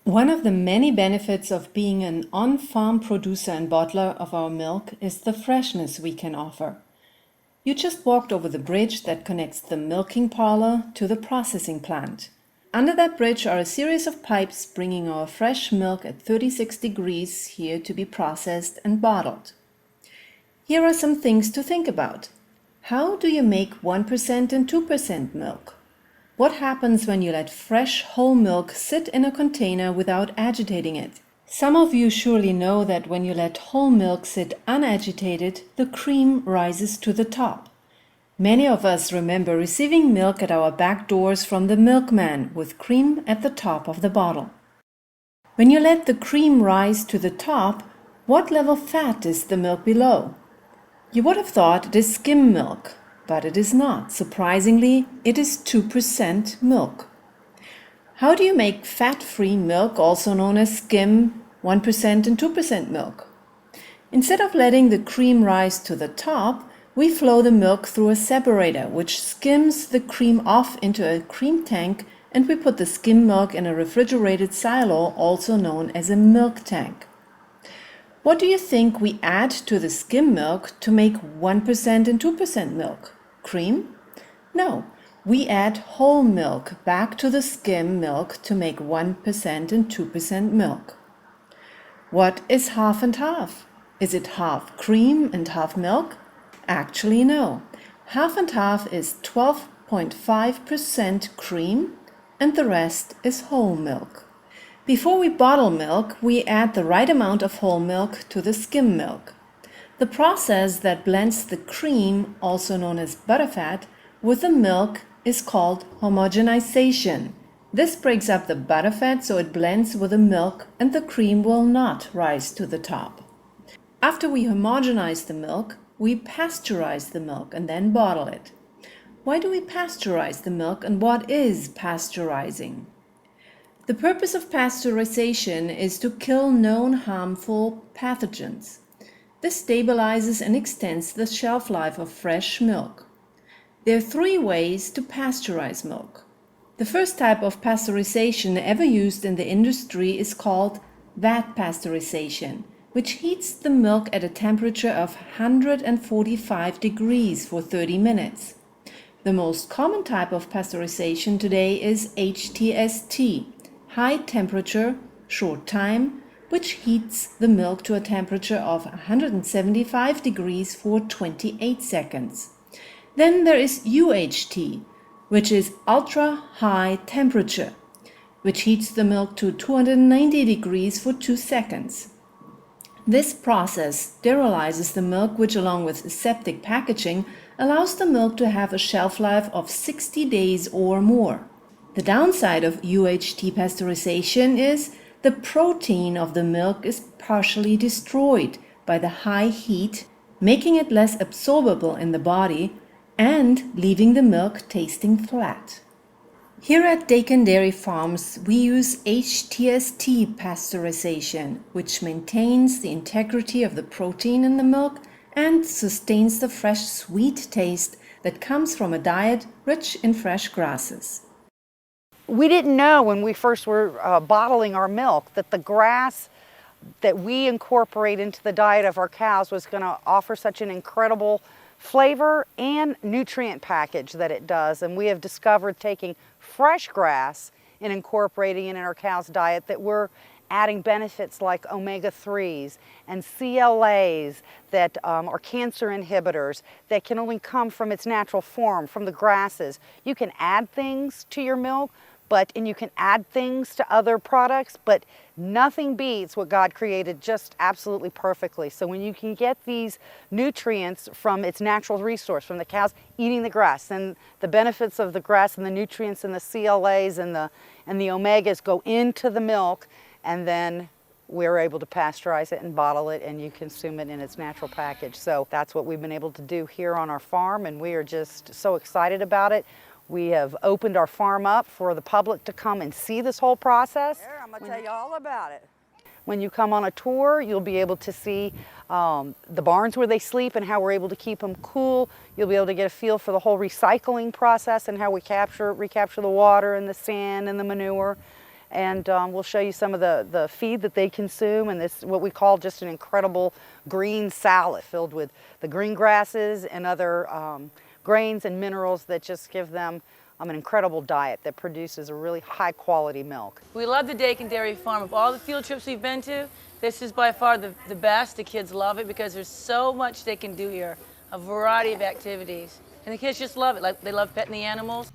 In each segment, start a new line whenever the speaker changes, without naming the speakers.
One of the many benefits of being an on-farm producer and bottler of our milk is the freshness we can offer. You just walked over the bridge that connects the milking parlor to the processing plant. Under that bridge are a series of pipes bringing our fresh milk at 36 degrees here to be processed and bottled. Here are some things to think about. How do you make 1% and 2% milk? What happens when you let fresh whole milk sit in a container without agitating it? Some of you surely know that when you let whole milk sit unagitated, the cream rises to the top. Many of us remember receiving milk at our back doors from the milkman with cream at the top of the bottle. When you let the cream rise to the top, what level fat is the milk below? You would have thought it is skim milk, but it is not. Surprisingly, it is 2% milk. How do you make fat-free milk, also known as skim, 1% and 2% milk? Instead of letting the cream rise to the top, we flow the milk through a separator, which skims the cream off into a cream tank, and we put the skim milk in a refrigerated silo, also known as a milk tank. What do you think we add to the skim milk to make 1% and 2% milk? Cream? No, we add whole milk back to the skim milk to make 1% and 2% milk. What is half and half? Is it half cream and half milk? Actually, no. Half and half is 12.5% cream and the rest is whole milk. Before we bottle milk, we add the right amount of whole milk to the skim milk. The process that blends the cream, also known as butterfat, with the milk is called homogenization. This breaks up the butterfat so it blends with the milk and the cream will not rise to the top. After we homogenize the milk, we pasteurize the milk and then bottle it. Why do we pasteurize the milk and what is pasteurizing? The purpose of pasteurization is to kill known harmful pathogens. This stabilizes and extends the shelf life of fresh milk. There are 3 ways to pasteurize milk. The first type of pasteurization ever used in the industry is called vat pasteurization, which heats the milk at a temperature of 145 degrees for 30 minutes. The most common type of pasteurization today is HTST, high temperature, short time, which heats the milk to a temperature of 175 degrees for 28 seconds. Then there is UHT, which is ultra high temperature, which heats the milk to 290 degrees for 2 seconds. This process sterilizes the milk, which along with aseptic packaging allows the milk to have a shelf life of 60 days or more. The downside of UHT pasteurization is the protein of the milk is partially destroyed by the high heat, making it less absorbable in the body and leaving the milk tasting flat. Here at Dakin Dairy Farms, we use HTST pasteurization, which maintains the integrity of the protein in the milk and sustains the fresh, sweet taste that comes from a diet rich in fresh grasses.
We didn't know when we first were bottling our milk that the grass that we incorporate into the diet of our cows was going to offer such an incredible flavor and nutrient package that it does. And we have discovered taking fresh grass and incorporating it in our cows' diet that we're adding benefits like omega-3s and CLAs that are cancer inhibitors that can only come from its natural form, from the grasses. You can add things to your milk, and you can add things to other products, but nothing beats what God created just absolutely perfectly. So when you can get these nutrients from its natural resource, from the cows eating the grass, and the benefits of the grass and the nutrients and the CLAs and the omegas go into the milk, and then we're able to pasteurize it and bottle it, and you consume it in its natural package. So that's what we've been able to do here on our farm, and we are just so excited about it. We have opened our farm up for the public to come and see this whole process.
Here, I'm going to tell you all about it.
When you come on a tour, you'll be able to see the barns where they sleep and how we're able to keep them cool. You'll be able to get a feel for the whole recycling process and how we recapture the water and the sand and the manure. and we'll show you some of the feed that they consume, and this what we call just an incredible green salad filled with the green grasses and other grains and minerals that just give them an incredible diet that produces a really high quality milk.
We love the Dakin Dairy Farm. Of all the field trips we've been to, this is by far the best. The kids love it because there's so much they can do here, a variety of activities. And the kids just love it. Like, they love petting the animals,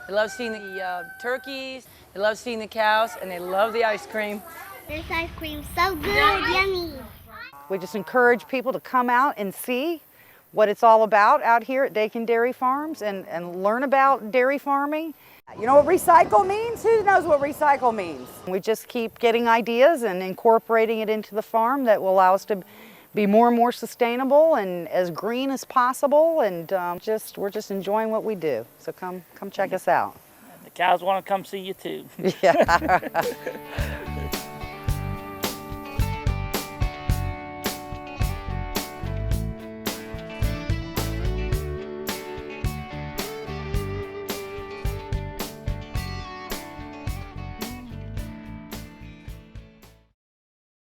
they love seeing the turkeys, they love seeing the cows, and they love the ice cream.
This ice cream's so good, yummy.
We just encourage people to come out and see what it's all about out here at Dakin Dairy Farms and learn about dairy farming.
You know what recycle means? Who knows what recycle means?
We just keep getting ideas and incorporating it into the farm that will allow us to be more and more sustainable and as green as possible, and we're just enjoying what we do. So come check us out.
The cows want to come see you too.
Yeah.